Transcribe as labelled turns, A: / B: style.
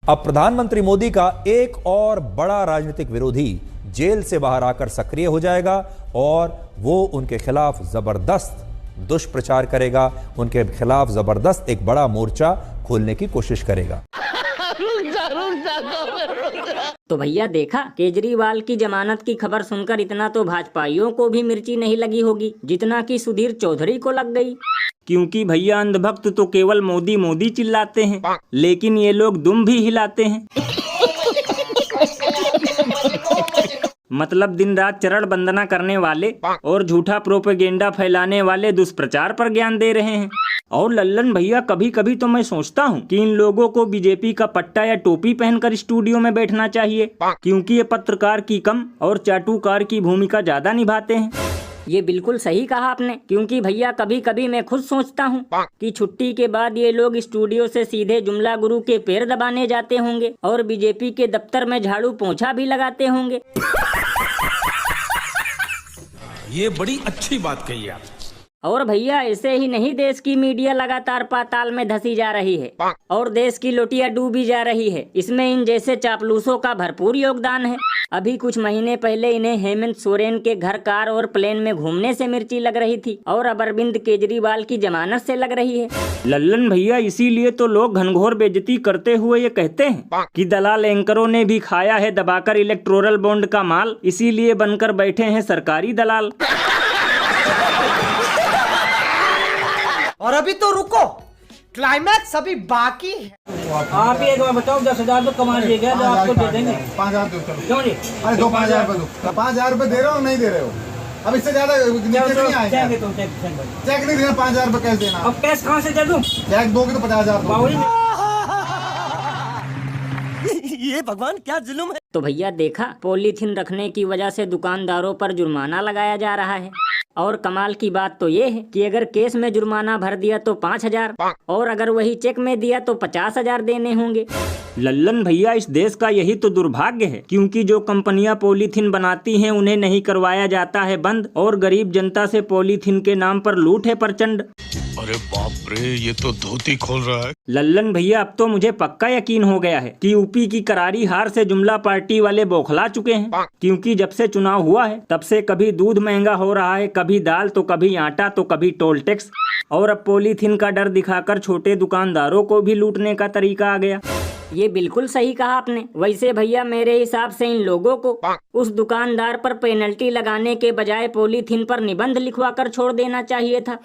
A: अब प्रधानमंत्री मोदी का एक और बड़ा राजनीतिक विरोधी जेल से बाहर आकर सक्रिय हो जाएगा और वो उनके खिलाफ जबरदस्त दुष्प्रचार करेगा, उनके खिलाफ जबरदस्त एक बड़ा मोर्चा खोलने की कोशिश करेगा।
B: तो भैया देखा, केजरीवाल की जमानत की खबर सुनकर इतना तो भाजपाइयों को भी मिर्ची नहीं लगी होगी जितना कि सुधीर चौधरी को लग गई।
C: क्योंकि भैया अंधभक्त तो केवल मोदी मोदी चिल्लाते हैं, लेकिन ये लोग दुम भी हिलाते हैं। मतलब दिन रात चरण वंदना करने वाले और झूठा प्रोपेगेंडा फैलाने वाले दुष्प्रचार पर ज्ञान दे रहे हैं। और लल्लन भैया, कभी कभी तो मैं सोचता हूँ कि इन लोगों को बीजेपी का पट्टा या टोपी पहनकर स्टूडियो में बैठना चाहिए, क्योंकि ये पत्रकार की कम और चाटुकार की भूमिका ज्यादा निभाते हैं।
B: ये बिल्कुल सही कहा आपने, क्योंकि भैया कभी कभी मैं खुद सोचता हूँ कि छुट्टी के बाद ये लोग स्टूडियो से सीधे जुमला गुरु के पैर दबाने जाते होंगे और बीजेपी के दफ्तर में झाड़ू पोंछा भी लगाते होंगे।
D: ये बड़ी अच्छी बात कही आप।
B: और भैया ऐसे ही नहीं देश की मीडिया लगातार पाताल में धसी जा रही है और देश की लोटिया डूबी जा रही है। इसमें इन जैसे चापलूसों का भरपूर योगदान है। अभी कुछ महीने पहले इन्हें हेमंत सोरेन के घर, कार और प्लेन में घूमने से मिर्ची लग रही थी और अब अरविंद केजरीवाल की जमानत से लग रही है।
C: लल्लन भैया, इसीलिए तो लोग घनघोर बेइज्जती करते हुए ये कहते हैं कि दलाल एंकरों ने भी खाया है दबाकर इलेक्टोरल बॉन्ड का माल, इसीलिए बनकर बैठे हैं सरकारी दलाल।
E: और अभी तो रुको, क्लाइमैक्स अभी बाकी है।
F: आप एक बार बताओ, 10,000 तो कमा लिए गए तो आपको दे देंगे।
G: 5,000 दो, चलो।
F: क्यों जी?
G: अरे 5,000 रुपए दो। 5,000 रुपए दे रहे हो नहीं दे रहे हो? अब इससे ज्यादा नीचे नहीं आएगा। चेक नहीं देना, 5,000 रुपए कैश देना।
F: अब कैश कहाँ से दे दूं?
G: चेक दोगे तो 50,000 दो।
E: ये भगवान क्या जुल्म है।
B: तो भैया देखा, पॉलीथीन रखने की वजह से दुकानदारों पर जुर्माना लगाया जा रहा है। और कमाल की बात तो ये है कि अगर केस में जुर्माना भर दिया तो 5,000 और अगर वही चेक में दिया तो 50,000 देने होंगे।
C: लल्लन भैया, इस देश का यही तो दुर्भाग्य है, क्योंकि जो कंपनियां पॉलीथीन बनाती हैं उन्हें नहीं करवाया जाता है बंद और गरीब जनता से पॉलीथीन के नाम पर लूट है प्रचंड।
D: अरे बाप रे, ये तो धोती खोल रहा है।
C: लल्लन भैया, अब तो मुझे पक्का यकीन हो गया है कि यूपी की करारी हार से जुमला पार्टी वाले बौखला चुके हैं, क्योंकि जब से चुनाव हुआ है तब से कभी दूध महंगा हो रहा है, कभी दाल तो कभी आटा तो कभी टोल टैक्स, और अब पॉलीथीन का डर दिखाकर छोटे दुकानदारों को भी लूटने का तरीका आ गया।
B: ये बिल्कुल सही कहा आपने। वैसे भैया मेरे हिसाब से इन लोगों को उस दुकानदार पर पेनल्टी लगाने के बजाय पॉलीथीन पर निबंध लिखवा कर छोड़ देना चाहिए था।